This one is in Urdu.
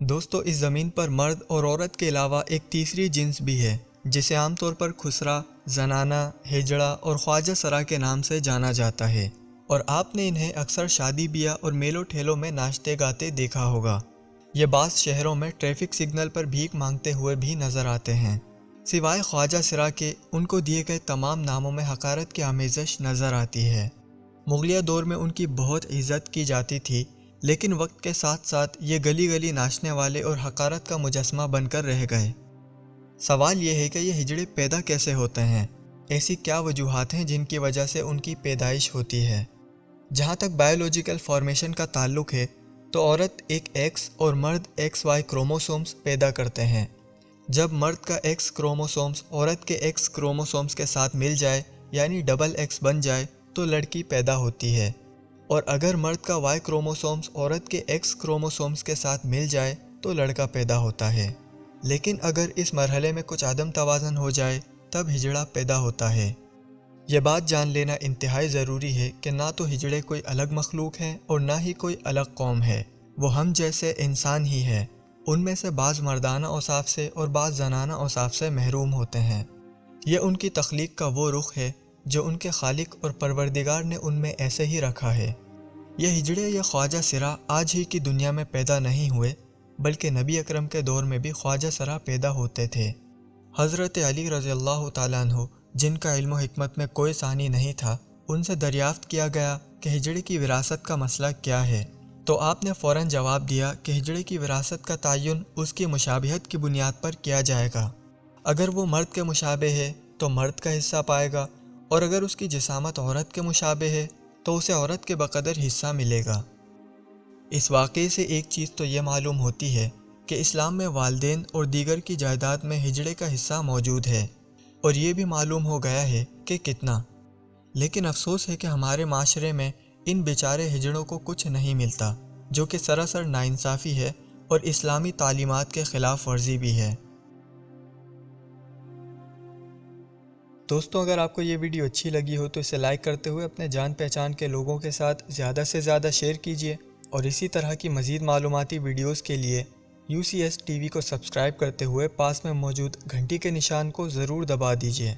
دوستو اس زمین پر مرد اور عورت کے علاوہ ایک تیسری جنس بھی ہے جسے عام طور پر خسرا، زنانہ، ہجڑا اور خواجہ سرا کے نام سے جانا جاتا ہے، اور آپ نے انہیں اکثر شادی بیاہ اور میلوں ٹھیلوں میں ناچتے گاتے دیکھا ہوگا۔ یہ بعض شہروں میں ٹریفک سگنل پر بھیک مانگتے ہوئے بھی نظر آتے ہیں۔ سوائے خواجہ سرا کے ان کو دیے گئے تمام ناموں میں حقارت کی آمیزش نظر آتی ہے۔ مغلیہ دور میں ان کی بہت عزت کی جاتی تھی، لیکن وقت کے ساتھ ساتھ یہ گلی گلی ناچنے والے اور حقارت کا مجسمہ بن کر رہ گئے۔ سوال یہ ہے کہ یہ ہجڑے پیدا کیسے ہوتے ہیں؟ ایسی کیا وجوہات ہیں جن کی وجہ سے ان کی پیدائش ہوتی ہے؟ جہاں تک بائیولوجیکل فارمیشن کا تعلق ہے تو عورت ایک ایکس اور مرد ایکس وائی کروموسومز پیدا کرتے ہیں۔ جب مرد کا ایکس کروموسومز عورت کے ایکس کروموسومز کے ساتھ مل جائے یعنی ڈبل ایکس بن جائے تو لڑکی پیدا ہوتی ہے، اور اگر مرد کا وائی کروموسومز عورت کے ایکس کروموسومز کے ساتھ مل جائے تو لڑکا پیدا ہوتا ہے۔ لیکن اگر اس مرحلے میں کچھ عدم توازن ہو جائے تب ہجڑا پیدا ہوتا ہے۔ یہ بات جان لینا انتہائی ضروری ہے کہ نہ تو ہجڑے کوئی الگ مخلوق ہیں اور نہ ہی کوئی الگ قوم ہے، وہ ہم جیسے انسان ہی ہے۔ ان میں سے بعض مردانہ اوصاف سے اور بعض زنانہ اوصاف سے محروم ہوتے ہیں۔ یہ ان کی تخلیق کا وہ رخ ہے جو ان کے خالق اور پروردگار نے ان میں ایسے ہی رکھا ہے۔ یہ ہجڑے یا خواجہ سرا آج ہی کی دنیا میں پیدا نہیں ہوئے، بلکہ نبی اکرم کے دور میں بھی خواجہ سرا پیدا ہوتے تھے۔ حضرت علی رضی اللہ تعالیٰ عنہ، جن کا علم و حکمت میں کوئی ثانی نہیں تھا، ان سے دریافت کیا گیا کہ ہجڑے کی وراثت کا مسئلہ کیا ہے، تو آپ نے فوراً جواب دیا کہ ہجڑے کی وراثت کا تعین اس کی مشابہت کی بنیاد پر کیا جائے گا۔ اگر وہ مرد کے مشابہ ہے تو مرد کا حصہ پائے گا، اور اگر اس کی جسامت عورت کے مشابہ ہے تو اسے عورت کے بقدر حصہ ملے گا۔ اس واقعے سے ایک چیز تو یہ معلوم ہوتی ہے کہ اسلام میں والدین اور دیگر کی جائیداد میں ہجڑے کا حصہ موجود ہے، اور یہ بھی معلوم ہو گیا ہے کہ کتنا۔ لیکن افسوس ہے کہ ہمارے معاشرے میں ان بیچارے ہجڑوں کو کچھ نہیں ملتا، جو کہ سراسر ناانصافی ہے اور اسلامی تعلیمات کے خلاف ورزی بھی ہے۔ دوستو، اگر آپ کو یہ ویڈیو اچھی لگی ہو تو اسے لائک کرتے ہوئے اپنے جان پہچان کے لوگوں کے ساتھ زیادہ سے زیادہ شیئر کیجیے، اور اسی طرح کی مزید معلوماتی ویڈیوز کے لیے UCS TV کو سبسکرائب کرتے ہوئے پاس میں موجود گھنٹی کے نشان کو ضرور دبا دیجیے۔